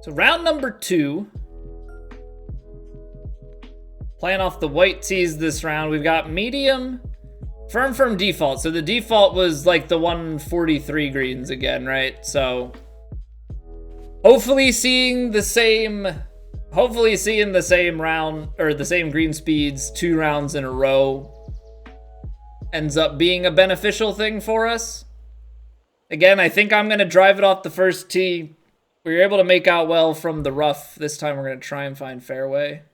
So round number 2. Playing off the white tees this round. We've got medium, firm default. So the default was like the 143 greens again, right? So hopefully seeing the same round or the same green speeds 2 rounds in a row ends up being a beneficial thing for us. Again, I think I'm going to drive it off the first tee. We were able to make out well from the rough. This time we're going to try and find fairway.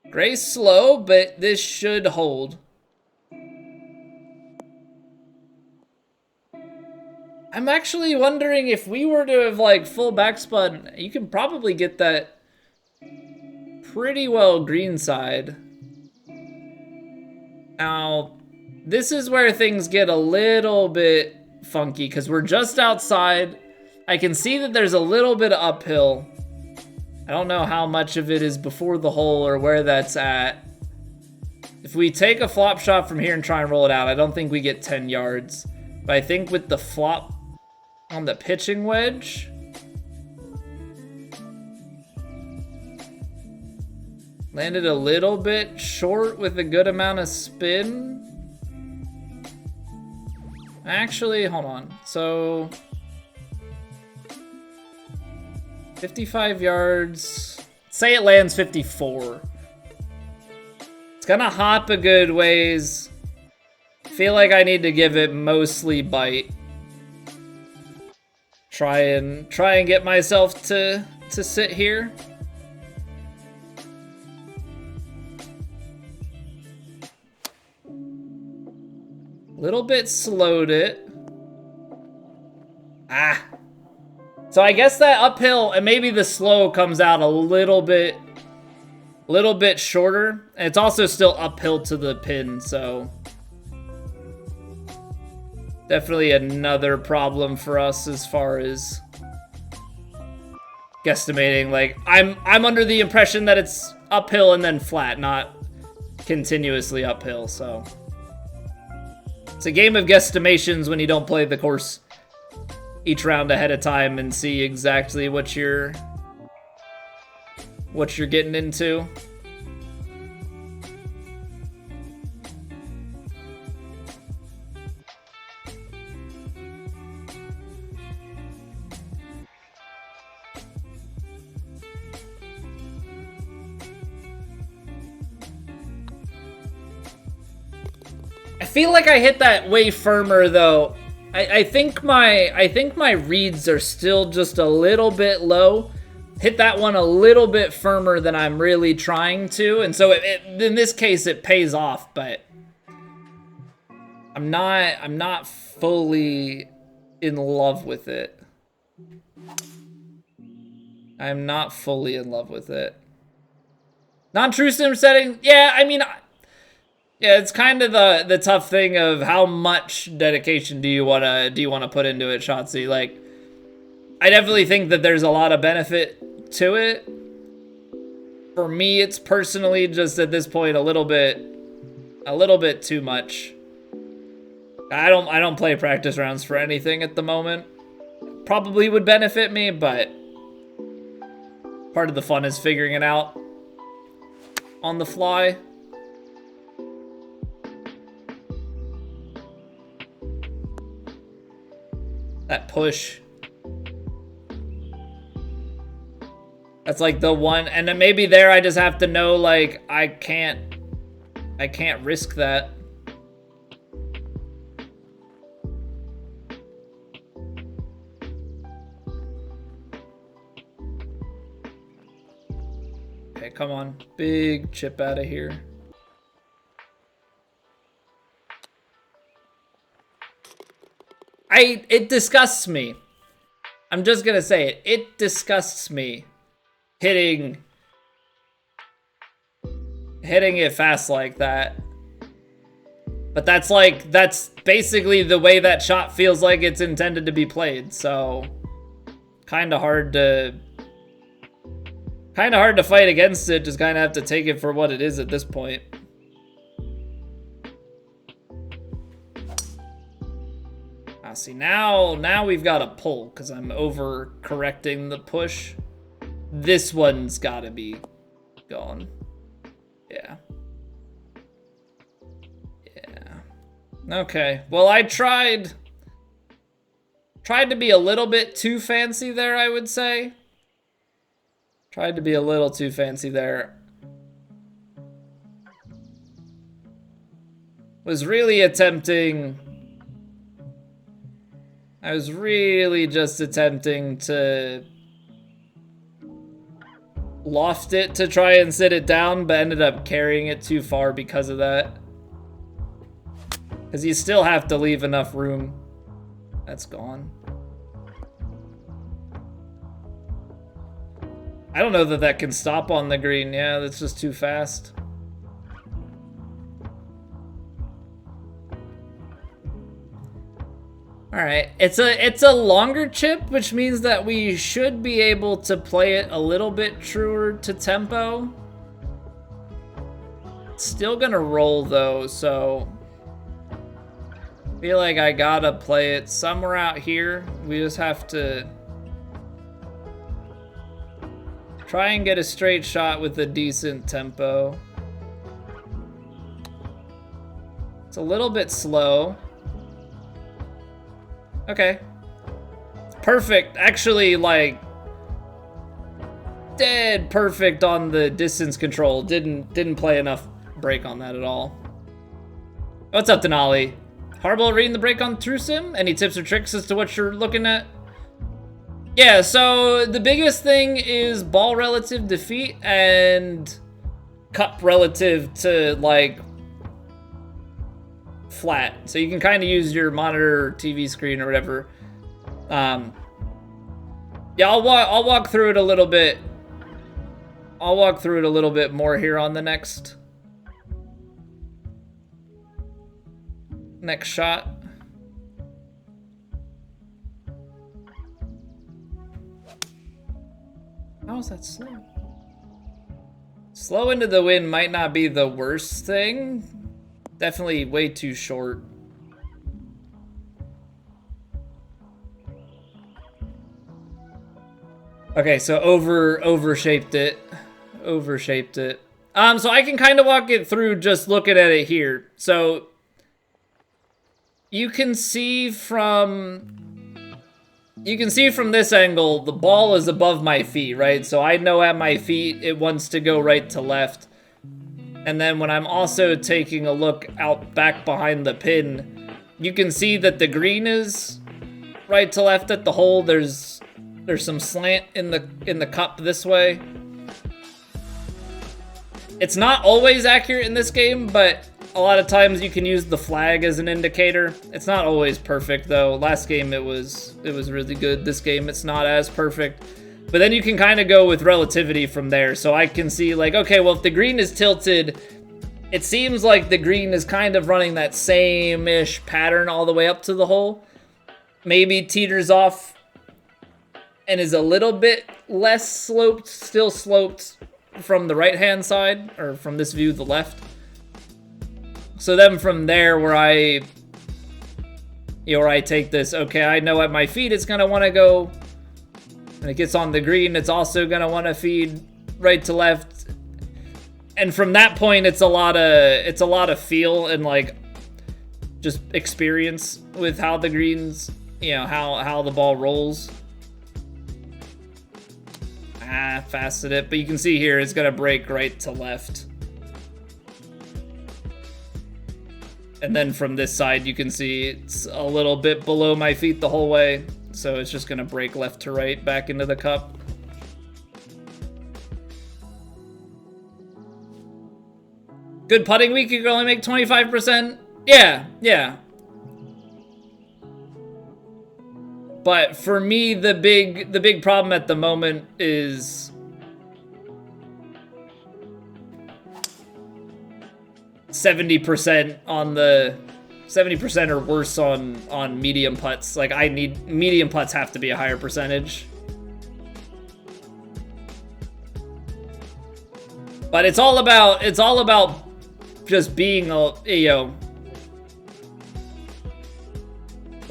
Gray's slow, but this should hold. I'm actually wondering if we were to have like full backspun, you can probably get that pretty well greenside. Now, this is where things get a little bit funky because we're just outside. I can see that there's a little bit of uphill. I don't know how much of it is before the hole or where that's at. If we take a flop shot from here and try and roll it out, I don't think we get 10 yards. But I think with the flop on the pitching wedge, landed a little bit short with a good amount of spin. Actually, hold on. So 55 yards. Say it lands 54. It's gonna hop a good ways. Feel like I need to give it mostly bite. Try and get myself to sit here. Little bit slowed it. So I guess that uphill and maybe the slow comes out a little bit shorter. And it's also still uphill to the pin, so definitely another problem for us as far as guesstimating. Like I'm under the impression that it's uphill and then flat, not continuously uphill, so it's a game of guesstimations when you don't play the course each round ahead of time and see exactly what you're getting into. I feel like I hit that way firmer though. I think my reads are still just a little bit low. Hit that one a little bit firmer than I'm really trying to, and so in this case it pays off. But I'm not fully in love with it. I'm not fully in love with it. Non-true sim setting, yeah. I mean. Yeah, it's kind of the tough thing of how much dedication do you wanna put into it, Shotzi. Like, I definitely think that there's a lot of benefit to it. For me, it's personally just at this point a little bit too much. I don't play practice rounds for anything at the moment. Probably would benefit me, but part of the fun is figuring it out on the fly. That push. That's like the one, and then maybe there I just have to know, like, I can't risk that. Okay, come on. Big chip out of here. It disgusts me. I'm just gonna say it. It disgusts me hitting it fast like that. But that's basically the way that shot feels like it's intended to be played. So kind of hard to fight against it. Just kind of have to take it for what it is at this point. See, now we've got a pull because I'm over correcting the push. This one's gotta be gone. Yeah. Yeah. Okay. Well, I tried to be a little bit too fancy there, I would say. Tried to be a little too fancy there. Was really attempting... I was really just attempting to loft it to try and sit it down, but ended up carrying it too far because of that. Because you still have to leave enough room. That's gone. I don't know that that can stop on the green. Yeah, that's just too fast. All right, it's a longer chip, which means that we should be able to play it a little bit truer to tempo. It's still gonna roll though, so I feel like I gotta play it somewhere out here. We just have to try and get a straight shot with a decent tempo. It's a little bit slow. Okay. Perfect. Actually, like, dead perfect on the distance control. Didn't play enough break on that at all. What's up, Denali? Horrible reading the break on True Sim? Any tips or tricks as to what you're looking at? Yeah, so the biggest thing is ball relative defeat and cup relative to, like, flat. So you can kind of use your monitor or TV screen or whatever. Yeah, I'll walk through it a little bit. I'll walk through it a little bit more here on the next shot. How is that slow? Slow into the wind might not be the worst thing. Definitely way too short. Okay, so overshaped it. Overshaped it. So I can kind of walk it through just looking at it here. So you can see from this angle, the ball is above my feet, right? So I know at my feet it wants to go right to left. And then when I'm also taking a look out back behind the pin, you can see that the green is right to left at the hole. There's some slant in the cup this way. It's not always accurate in this game, but a lot of times you can use the flag as an indicator. It's not always perfect though. Last game it was really good. This game it's not as perfect. But then you can kind of go with relativity from there. So I can see like, okay, well, if the green is tilted, it seems like the green is kind of running that same-ish pattern all the way up to the hole. Maybe teeters off and is a little bit less sloped, still sloped from the right-hand side, or from this view, the left. So then from there where I take this, okay, I know at my feet it's gonna wanna go. When it gets on the green, it's also gonna want to feed right to left. And from that point, it's a lot of feel and like just experience with how the greens, how the ball rolls. Fasted it, but you can see here it's gonna break right to left. And then from this side, you can see it's a little bit below my feet the whole way. So it's just gonna break left to right back into the cup. Good putting week, you can only make 25%. Yeah. But for me, the big problem at the moment is 70% on the 70% or worse on medium putts. Like medium putts have to be a higher percentage. But it's all about just being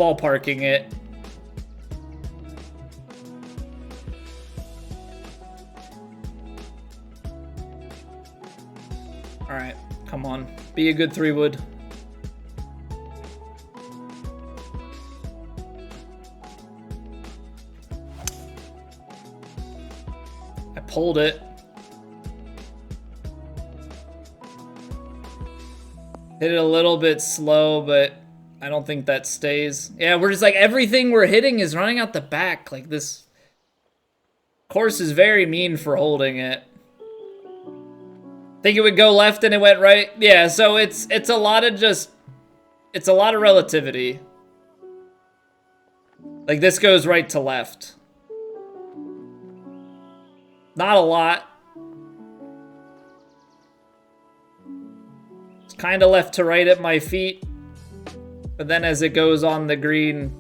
ballparking it. All right, come on. Be a good 3-wood. I pulled it. Hit it a little bit slow, but I don't think that stays. Yeah, we're just like, everything we're hitting is running out the back. Like, this course is very mean for holding it. Think it would go left and it went right? Yeah, so it's a lot of just, it's a lot of relativity. Like, this goes right to left. Not a lot. It's kind of left to right at my feet. But then as it goes on the green,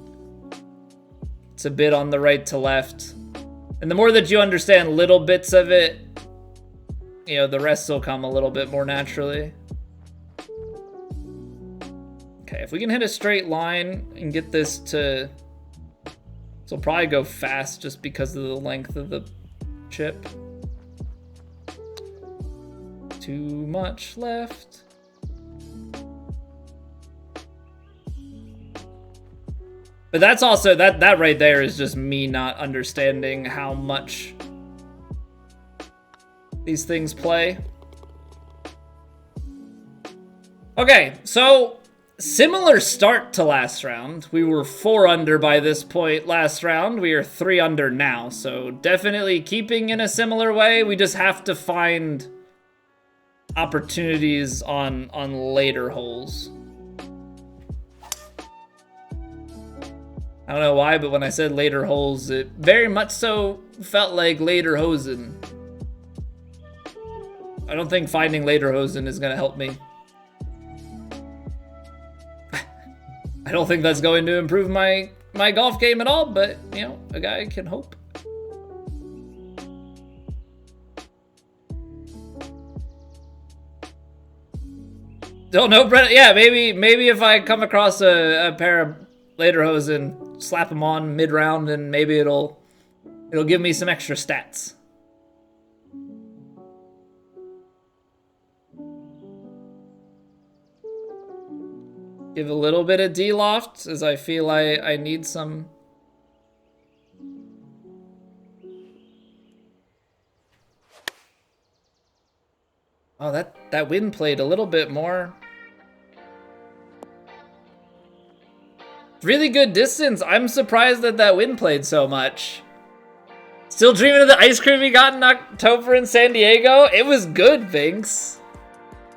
it's a bit on the right to left. And the more that you understand little bits of it, you know, the rest will come a little bit more naturally. Okay, if we can hit a straight line and get this to... This will probably go fast just because of the length of the chip. Too much left. But that's also, that right there is just me not understanding how much these things play. Okay, so similar start to last round. We were 4 under by this point last round. We are 3 under now, so definitely keeping in a similar way. We just have to find opportunities on later holes. I don't know why, but when I said later holes, it very much so felt like later hosen. I don't think finding later hosen is gonna help me. I don't think that's going to improve my golf game at all, but, you know, a guy can hope. Don't know, Brett. Yeah, maybe if I come across a pair of later hosen, slap them on mid-round, and maybe it'll give me some extra stats. Give a little bit of D-loft, as I feel I need some. Oh, that wind played a little bit more. Really good distance. I'm surprised that wind played so much. Still dreaming of the ice cream we got in October in San Diego? It was good, Vinks.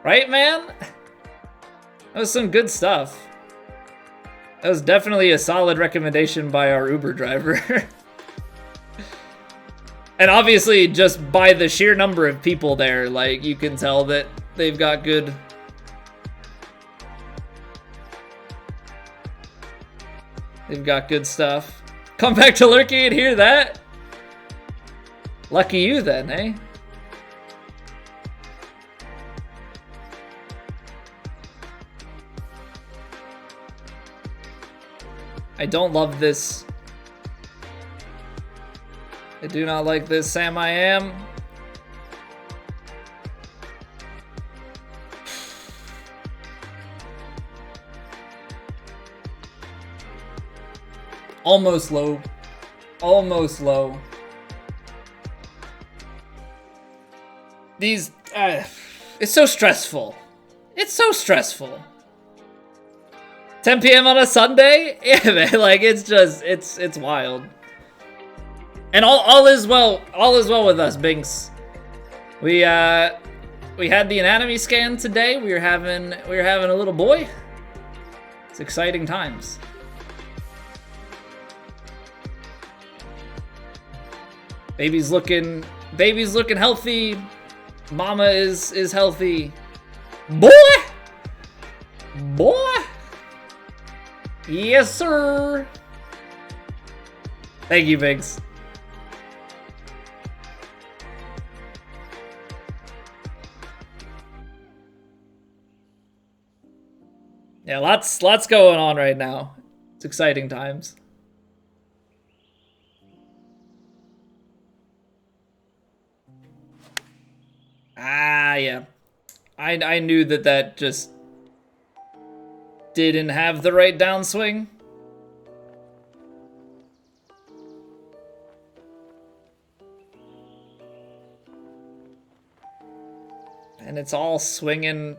Right, man? That was some good stuff. That was definitely a solid recommendation by our Uber driver. And obviously, just by the sheer number of people there, like, you can tell that they've got good... They've got good stuff. Come back to Lurky and hear that? Lucky you then, eh? I don't love this. I do not like this, Sam I am. Almost low. Almost low. These, it's so stressful. It's so stressful. 10 p.m. on a Sunday? Yeah, man, like, it's just, it's wild. And all is well with us, Binks. We had the anatomy scan today. We were having a little boy. It's exciting times. Baby's looking healthy. Mama is healthy. Boy! Yes, sir. Thank you, Biggs. Yeah, lots going on right now. It's exciting times. Ah, yeah. I knew that just didn't have the right downswing. And it's all swinging.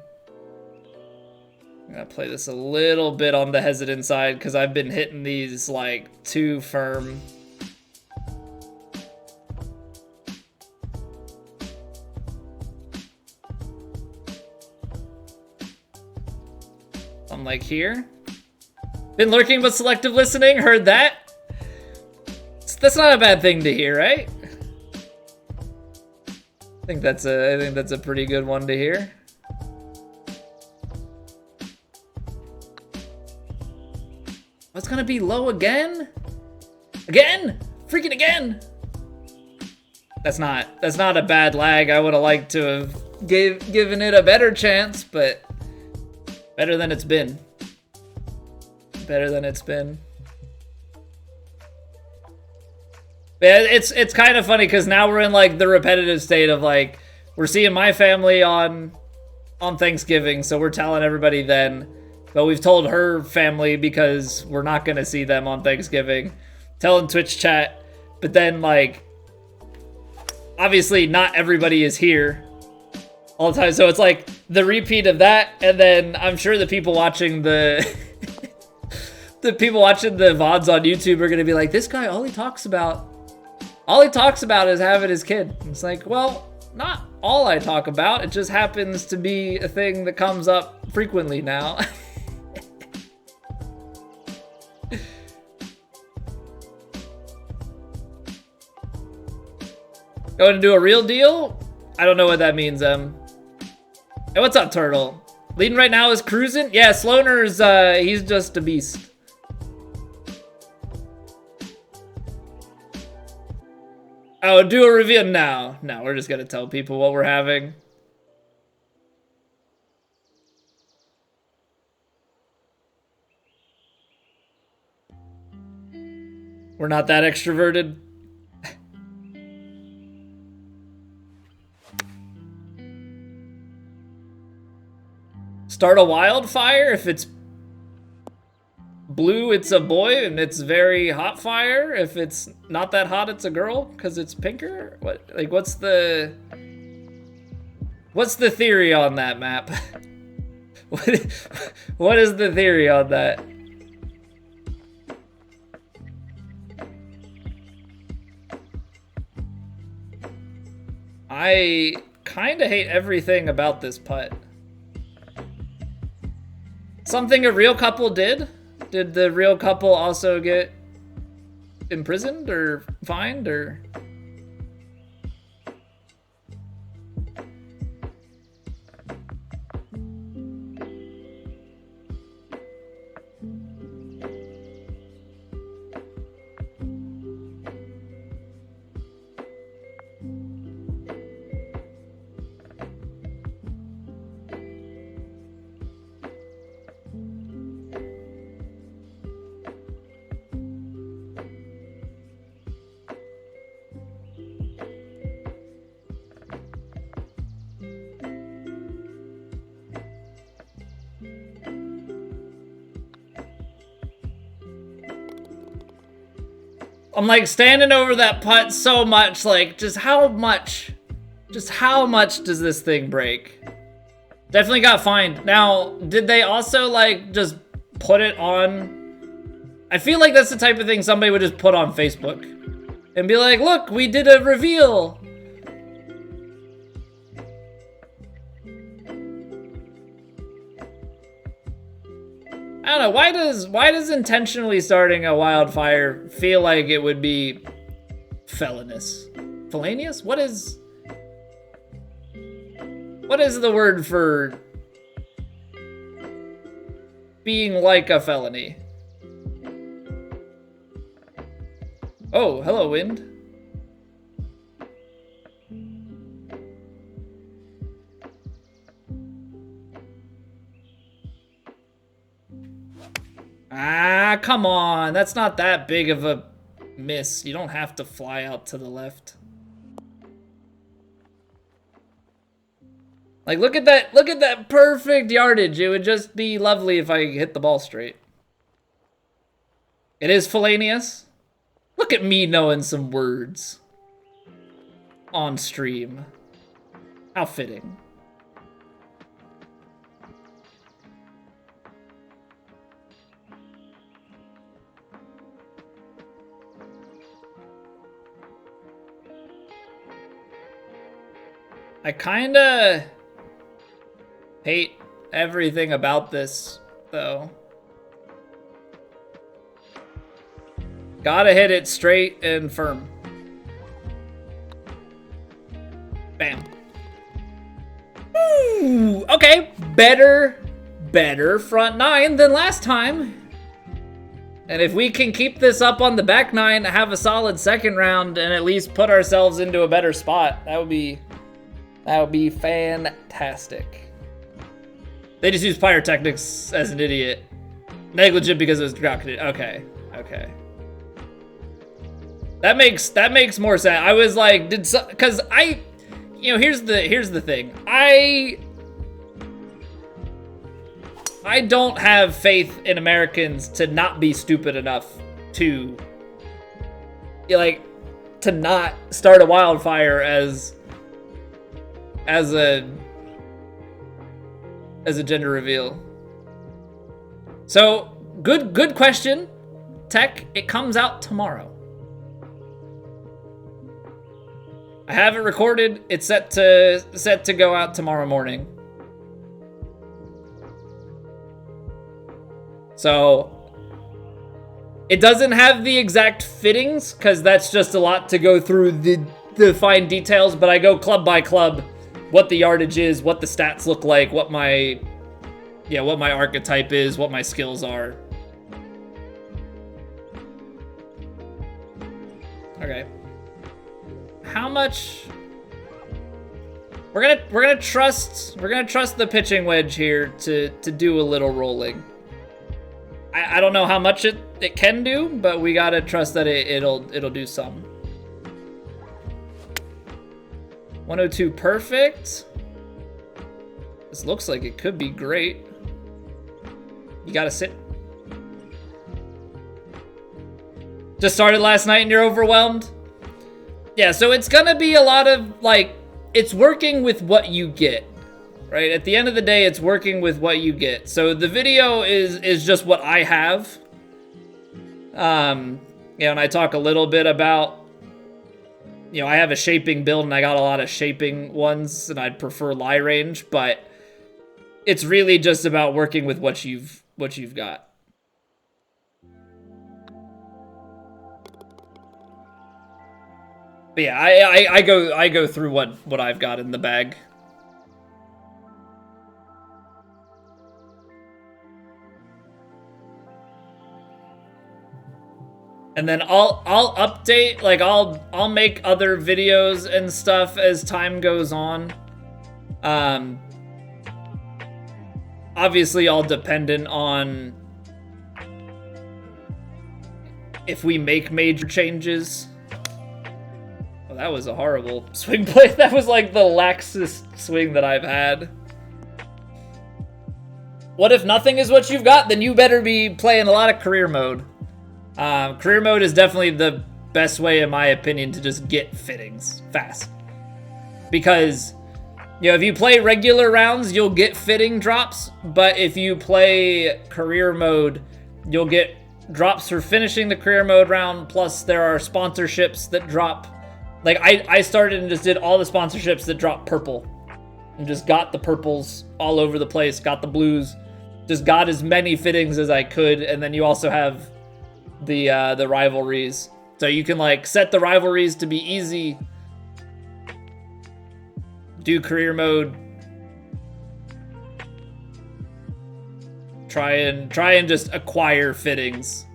I'm gonna play this a little bit on the hesitant side because I've been hitting these like too firm. I'm like here. Been lurking but selective listening. Heard that. That's not a bad thing to hear, right? I think that's a pretty good one to hear. What's gonna be low again? Again? Freaking again! That's not a bad lag. I would have liked to have given it a better chance, but better than it's been. Better than it's been. Yeah, it's kind of funny because now we're in like the repetitive state of like we're seeing my family on Thanksgiving, so we're telling everybody then, but we've told her family because we're not gonna see them on Thanksgiving, telling Twitch chat, but then like obviously not everybody is here all the time, so it's like the repeat of that, and then I'm sure the people watching the the VODs on YouTube are gonna be like, this guy all he talks about is having his kid. It's like, well, not all I talk about. It just happens to be a thing that comes up frequently now. Going to do a real deal? I don't know what that means, Hey, what's up, Turtle? Leading right now is Cruising? Yeah, Sloaner's, he's just a beast. Oh, do a review now. No, we're just gonna tell people what we're having. We're not that extroverted. Start a wildfire? If it's blue, it's a boy, and it's very hot fire. If it's not that hot, it's a girl, because it's pinker? What? Like, what's the theory on that map? What is the theory on that? I kind of hate everything about this putt. Something a real couple did? Did the real couple also get imprisoned or fined or? I'm like standing over that putt so much, like just how much does this thing break? Definitely got fined. Now, did they also like just put it on? I feel like that's the type of thing somebody would just put on Facebook and be like, look, we did a reveal. I don't know, why does intentionally starting a wildfire feel like it would be felonious? Felonious? What is the word for being like a felony? Oh, hello, wind. Ah, come on. That's not that big of a miss. You don't have to fly out to the left. Like, look at that perfect yardage. It would just be lovely if I hit the ball straight. It is felonious. Look at me knowing some words on stream. How fitting. I kinda hate everything about this, though. Gotta hit it straight and firm. Bam. Ooh, okay. Better front nine than last time. And if we can keep this up on the back nine, have a solid second round, and at least put ourselves into a better spot, that would be fantastic. They just used pyrotechnics as an idiot. Negligent because it was drafted. Okay. That makes more sense. I was like, because here's the thing. I don't have faith in Americans to not be stupid enough to to not start a wildfire as a gender reveal. So good question, Tech. It comes out tomorrow. I have it recorded. It's set to go out tomorrow morning. So it doesn't have the exact fittings because that's just a lot to go through the fine details, but I go club by club, what the yardage is, what the stats look like, what my archetype is, what my skills are. Okay. How much? We're gonna trust the pitching wedge here to do a little rolling. I don't know how much it can do, but we gotta trust that it'll do some. 102 perfect. This looks like it could be great. You gotta sit. Just started last night and you're overwhelmed? Yeah, so it's gonna be a lot of, it's working with what you get, right? At the end of the day, it's working with what you get. So the video is just what I have. And I talk a little bit about, I have a shaping build and I got a lot of shaping ones and I'd prefer lie range, but it's really just about working with what you've got. But yeah, I go through what I've got in the bag. And then I'll update, I'll make other videos and stuff as time goes on. Obviously all dependent on if we make major changes. Oh, that was a horrible swing play. That was like the laxest swing that I've had. What if nothing is what you've got? Then you better be playing a lot of career mode. Career mode is definitely the best way, in my opinion, to just get fittings fast. Because, if you play regular rounds, you'll get fitting drops. But if you play career mode, you'll get drops for finishing the career mode round. Plus, there are sponsorships that drop. I started and just did all the sponsorships that drop purple. And just got the purples all over the place. Got the blues. Just got as many fittings as I could. And then you also have the rivalries. So you can set the rivalries to be easy. Do career mode. Try and just acquire fittings.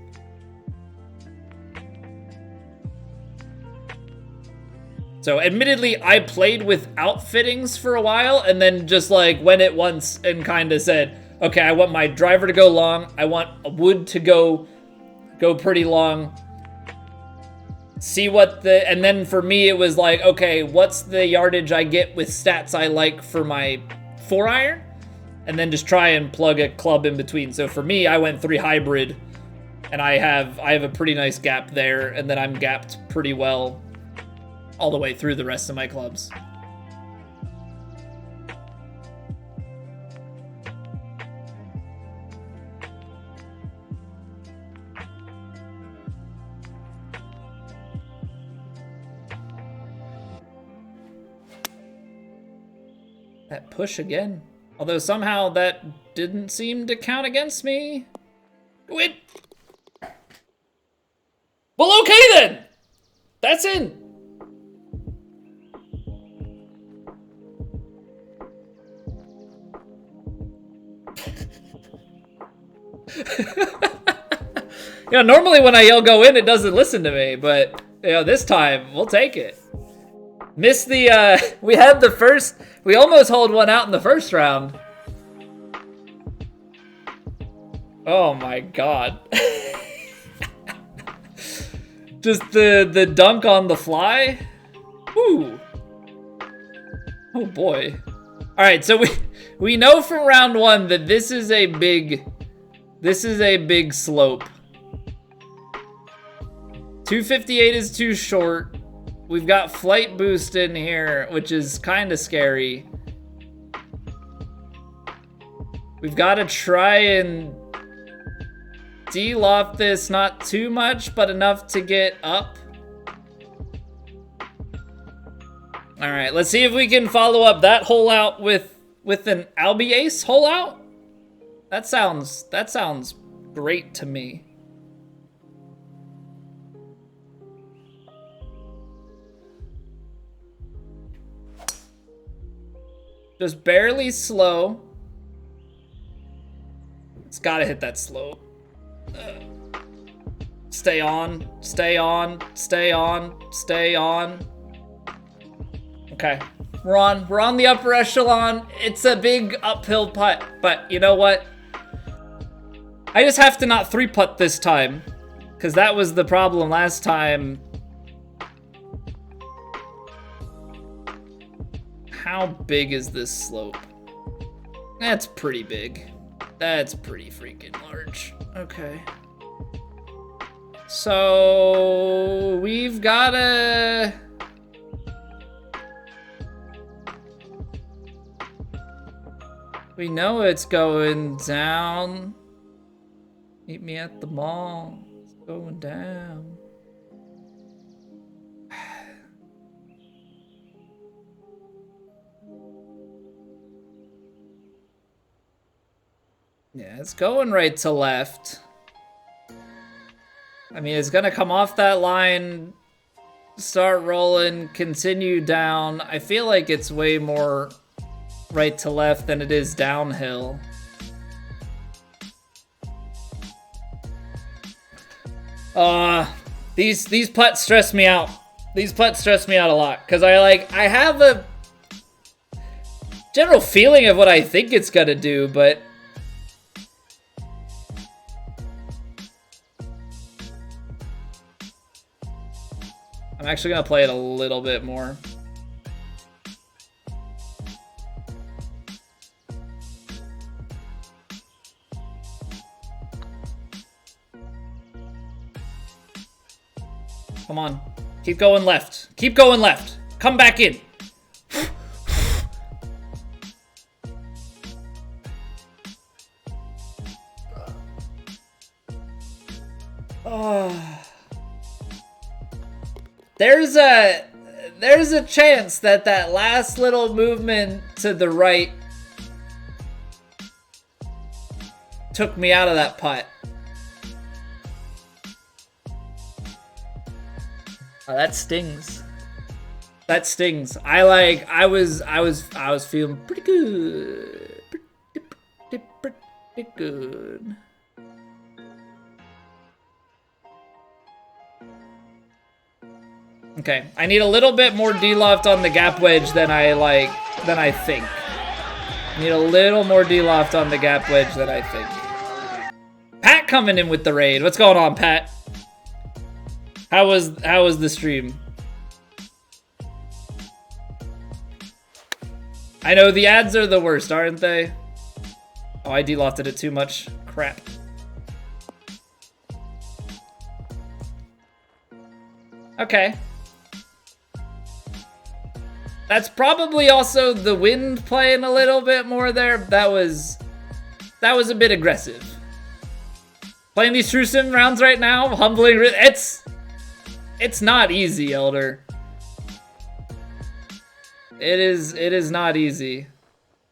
So admittedly, I played without fittings for a while and then just went it once and kind of said, okay, I want my driver to go long. I want a wood to go go pretty long. See what the, and then for me it was like, okay, what's the yardage I get with stats I like for my 4-iron? And then just try and plug a club in between. So for me, I went 3 hybrid, and I have a pretty nice gap there, and then I'm gapped pretty well all the way through the rest of my clubs. That push again. Although somehow that didn't seem to count against me. Wait. Well, okay then. That's in. You know, normally when I yell go in, it doesn't listen to me, but you know, this time we'll take it. Missed the, we had the first, we almost hold one out in the first round. Oh my God. Just the dunk on the fly. Woo. Oh boy. All right, so we know from round 1 that this is a big slope. 258 is too short. We've got flight boost in here, which is kind of scary. We've got to try and de-loft this, not too much, but enough to get up. All right, let's see if we can follow up that hole out with an Albi Ace hole out. That sounds great to me. Just barely slow. It's gotta hit that slope. Stay on, stay on, stay on, stay on. Okay, we're on the upper echelon. It's a big uphill putt, but you know what? I just have to not 3-putt this time, because that was the problem last time. How big is this slope? That's pretty big. That's pretty freaking large. Okay. So we've gotta... We know it's going down. Meet me at the mall. It's going down. Yeah, it's going right to left. I mean, it's gonna come off that line, start rolling, continue down. I feel like it's way more right to left than it is downhill. These putts stress me out. These putts stress me out a lot, because I have a general feeling of what I think it's gonna do, but I'm actually gonna play it a little bit more. Come on, keep going left. Keep going left. Come back in. Oh. There's a chance that last little movement to the right took me out of that putt. Oh, that stings. That stings. I was feeling pretty good. Pretty good. Okay, I need a little bit more de-loft on the gap wedge than I think. I need a little more de-loft on the gap wedge than I think. Pack! coming in with the raid. What's going on, Pat? How was the stream? I know the ads are the worst, aren't they? Oh, I delofted it too much. Crap. Okay. That's probably also the wind playing a little bit more there. That was a bit aggressive. Playing these True Sim rounds right now, humbling. It's not easy, Elder. It is not easy.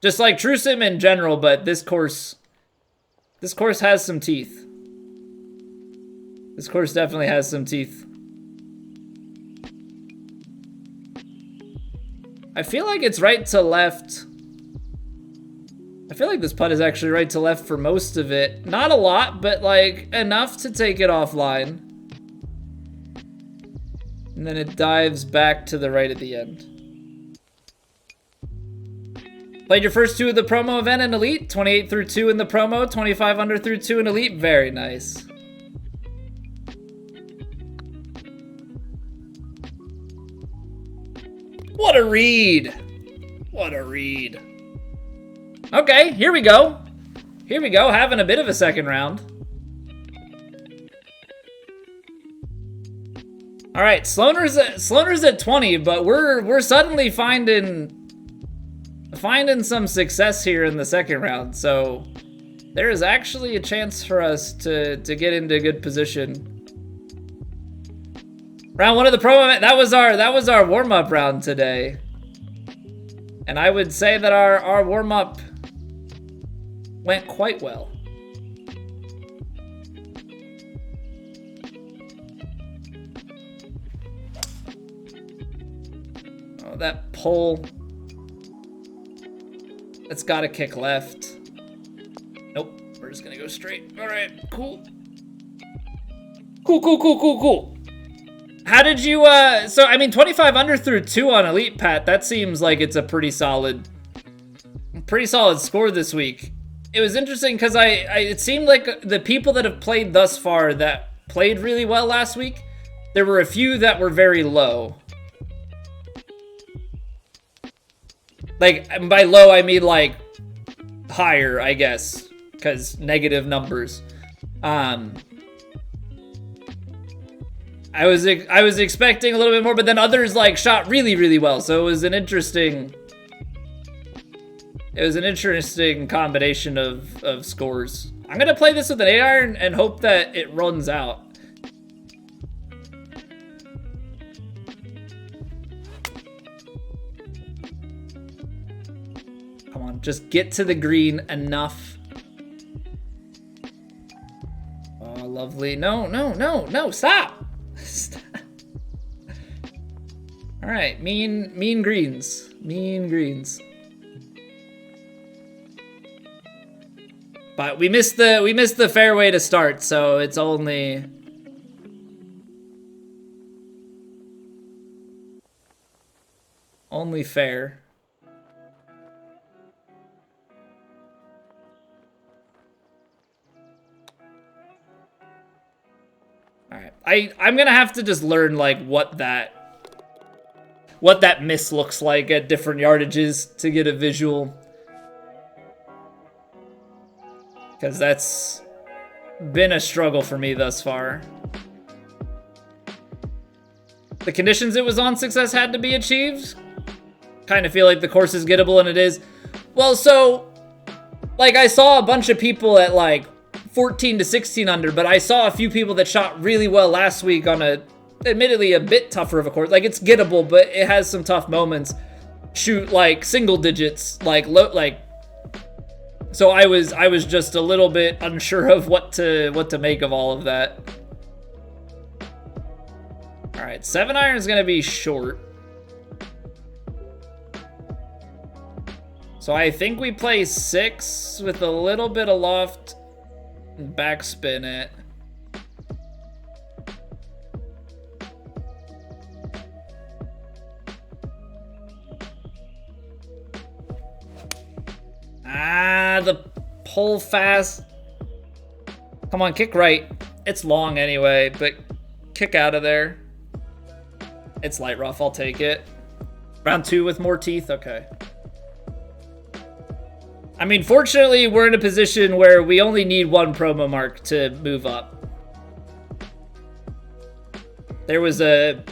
Just like True Sim in general, but this course has some teeth. This course definitely has some teeth. I feel like it's right to left. I feel like this putt is actually right to left for most of it. Not a lot, but like enough to take it offline. And then it dives back to the right at the end. Played your first 2 of the promo event in Elite. 28 through 2 in the promo. 25 under through 2 in Elite. Very nice. What a read. What a read. Okay, here we go. Here we go, having a bit of a second round. All right, Sloaner's at 20, but we're suddenly finding some success here in the second round. So there is actually a chance for us to get into a good position. Round 1 of the promo, that was our warm-up round today. And I would say that our warm-up went quite well. Oh, that pull. That's gotta kick left. Nope, we're just gonna go straight. All right, cool. Cool. How did you, so, I mean, 25 under through 2 on Elite, Pat, that seems like it's a pretty solid score this week. It was interesting because it seemed like the people that have played thus far that played really well last week, there were a few that were very low. Like, by low, I mean, like, higher, I guess, because negative numbers. I was expecting a little bit more, but then others like shot really well. So it was an interesting combination of scores. I'm gonna play this with an 8-iron and hope that it runs out. Come on, just get to the green enough. Oh, lovely. No, stop. All right, mean greens. But we missed the fairway to start, so it's only fair. All right, I'm gonna have to just learn like what that miss looks like at different yardages to get a visual, because that's been a struggle for me thus far. The conditions it was on success had to be achieved. Kind of feel like the course is gettable, and it is. Well, so like I saw a bunch of people at like 14 to 16 under, but I saw a few people that shot really well last week on a admittedly a bit tougher of a course. Like, it's gettable, but it has some tough moments. Shoot like single digits, like low, like. So I was just a little bit unsure of what to make of all of that. All right, 7-iron is gonna be short. So I think we play 6 with a little bit of loft and backspin it. Ah, the pull fast. Come Come on, kick right. It's long anyway, but kick out of there. It's light rough, I'll take it. Round 2 with more teeth, okay. I mean, fortunately, we're in a position where we only need one promo mark to move up. There was a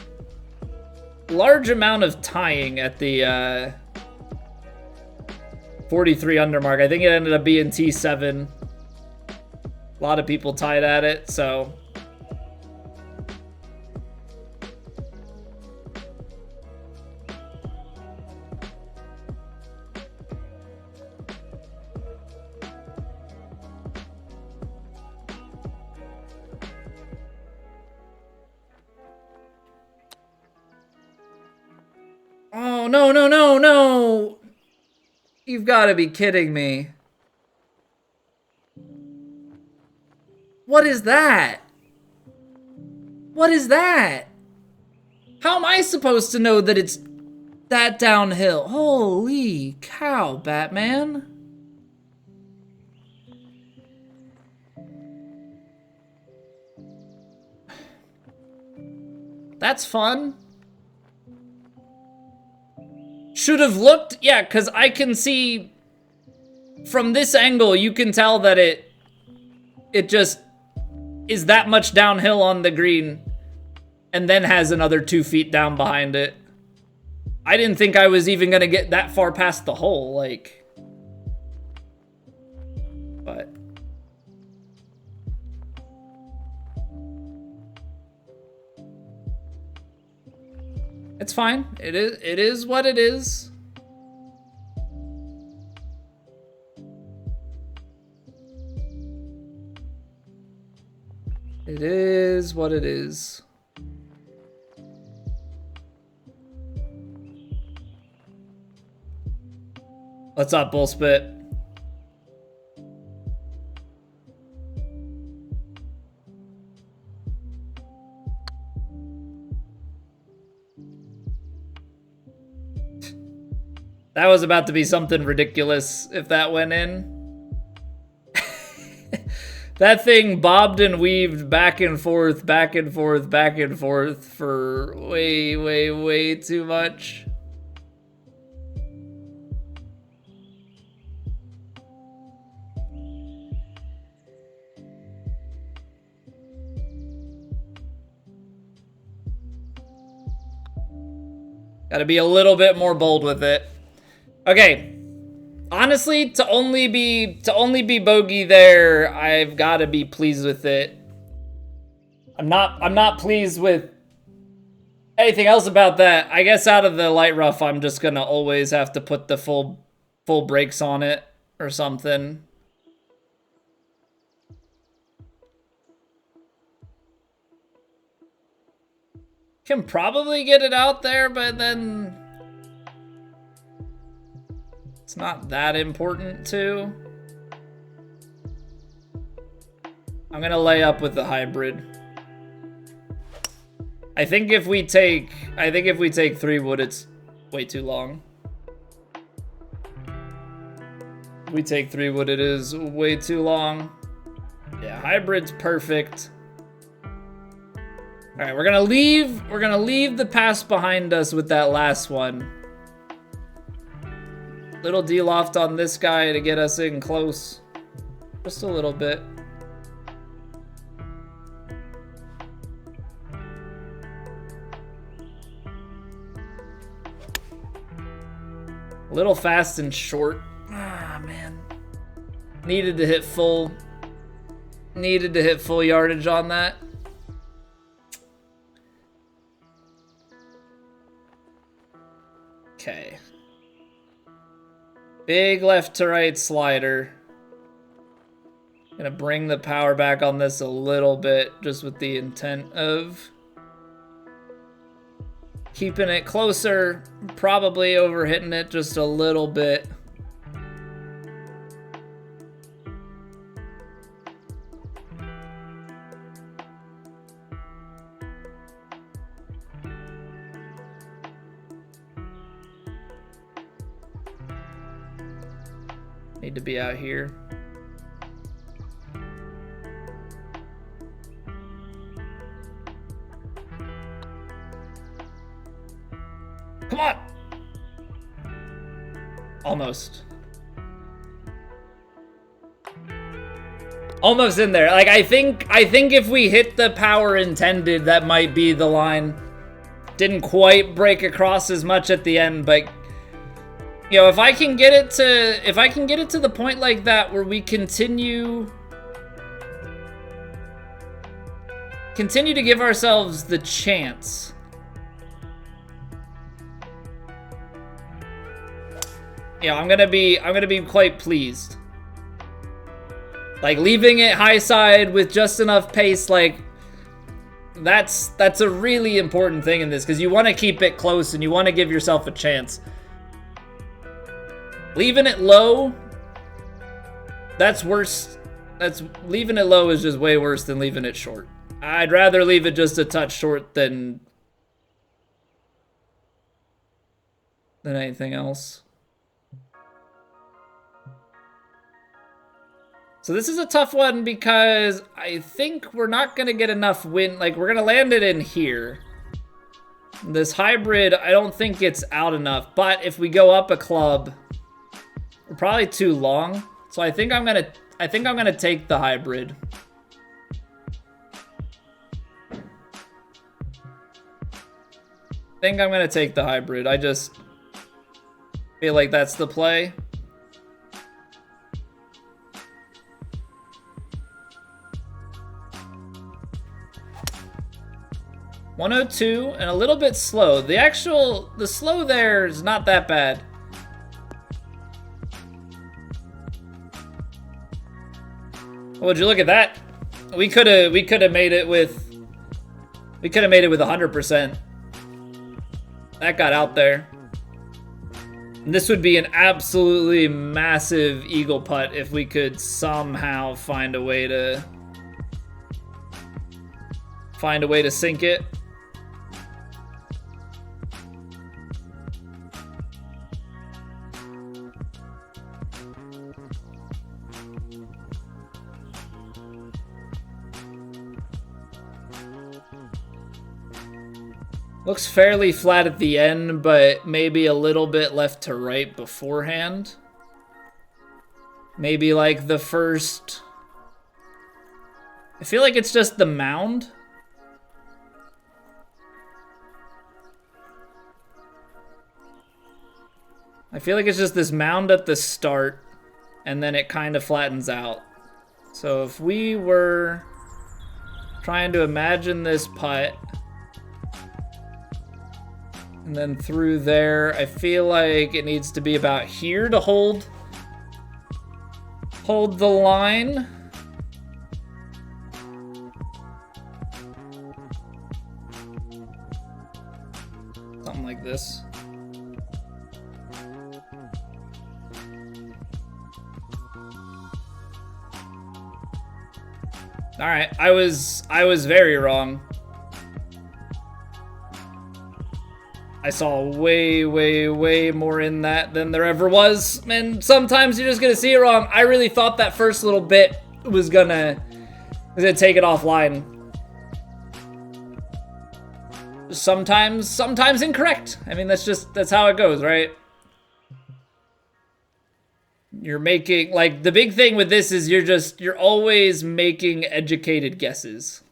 large amount of tying at the 43 under mark. I think it ended up being T7. A lot of people tied at it, so. Oh, no, no, no, no. You've got to be kidding me. What is that? What is that? How am I supposed to know that it's that downhill? Holy cow, Batman. That's fun. Should have looked, yeah, because I can see from this angle, you can tell that it just is that much downhill on the green and then has another 2 feet down behind it. I didn't think I was even gonna get that far past the hole, like, but. It's fine. It is what it is. It is what it is. What's up, Bullspit? That was about to be something ridiculous if that went in. That thing bobbed and weaved back and forth, back and forth, back and forth for way, way, way too much. Gotta be a little bit more bold with it. Okay. Honestly, to only be bogey there, I've got to be pleased with it. I'm not pleased with anything else about that. I guess out of the light rough, I'm just gonna always have to put the full brakes on it or something. Can probably get it out there, but then it's not that important too. I'm gonna lay up with the hybrid. I think if we take 3 wood, it's way too long. If we take 3 wood, it is way too long. Yeah, hybrid's perfect. All right, we're gonna leave the pass behind us with that last one. Little D-loft on this guy to get us in close. Just a little bit. A little fast and short. Ah, man. Needed to hit full yardage on that. Okay. Big left to right slider. Gonna bring the power back on this a little bit, just with the intent of keeping it closer, probably overhitting it just a little bit. Need to be out here. Come on. Almost. Almost in there. Like, I think if we hit the power intended, that might be the line. Didn't quite break across as much at the end, but you know, if I can get it to the point like that where we continue to give ourselves the chance. Yeah, I'm gonna be quite pleased. Like, leaving it high side with just enough pace, like, that's a really important thing in this, because you want to keep it close and you want to give yourself a chance. Leaving it low, that's worse. Leaving it low is just way worse than leaving it short. I'd rather leave it just a touch short than anything else. So this is a tough one because I think we're not going to get enough wind. Like, we're going to land it in here. This hybrid, I don't think it's out enough. But if we go up a club, we're probably too long. So I think I'm going to take the hybrid. I think I'm going to take the hybrid. I just feel like that's the play. .102 and a little bit slow. The slow there is not that bad. Would you look at that? We could have made it with 100%. That got out there. And this would be an absolutely massive eagle putt if we could somehow find a way to sink it. Looks fairly flat at the end, but maybe a little bit left to right beforehand. Maybe like the first... I feel like it's just the mound. I feel like it's just this mound at the start, and then it kind of flattens out. So if we were trying to imagine this putt, and then through there, I feel like it needs to be about here to hold the line. Something like this. All right, I was very wrong. I saw way more in that than there ever was, and sometimes you're just gonna see it wrong. I really thought that first little bit was gonna take it offline. Sometimes incorrect. I mean, that's how it goes, right? You're making, like, the big thing with this is you're always making educated guesses.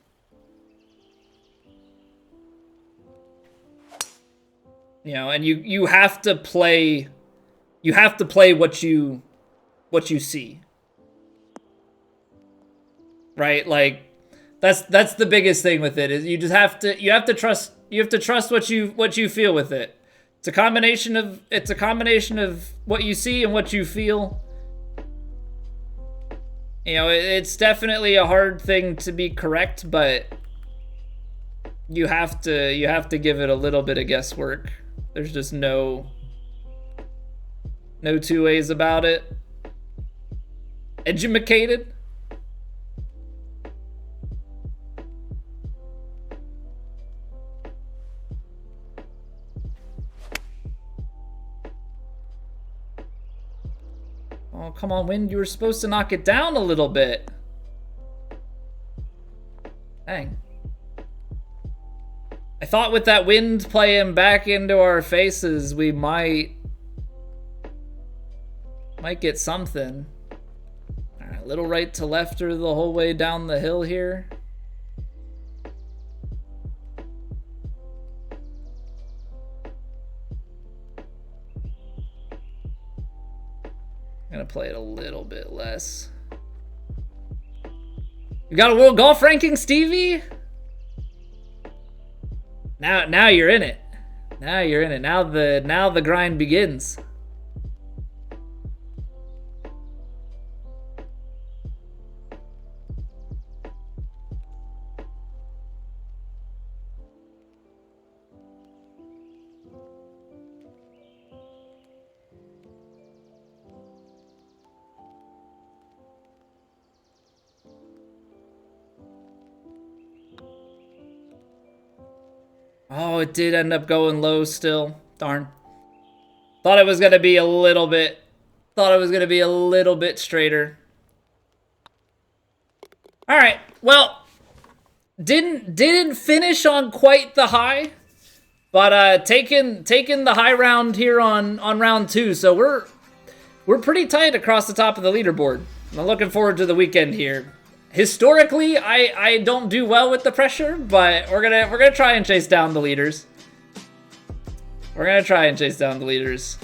You know, and you have to play what you see. Right? Like, that's the biggest thing with it, is you have to trust what you feel with it. It's a combination of what you see and what you feel. You know, it's definitely a hard thing to be correct, but you have to give it a little bit of guesswork. There's just no two ways about it. Edumacated. Oh, come on, Wind. You were supposed to knock it down a little bit. Dang. I thought with that wind playing back into our faces, we might get something. All right, little right to lefter the whole way down the hill here. Gonna play it a little bit less. You got a world golf ranking, Stevie? Now you're in it. Now you're in it. Now the grind begins. Oh, it did end up going low still. Darn. Thought it was gonna be a little bit. Thought it was gonna be a little bit straighter. All right. Well, didn't finish on quite the high, but taking the high round here on round 2. So we're pretty tight across the top of the leaderboard. I'm looking forward to the weekend here. Historically, I don't do well with the pressure, but we're gonna try and chase down the leaders. We're gonna try and chase down the leaders.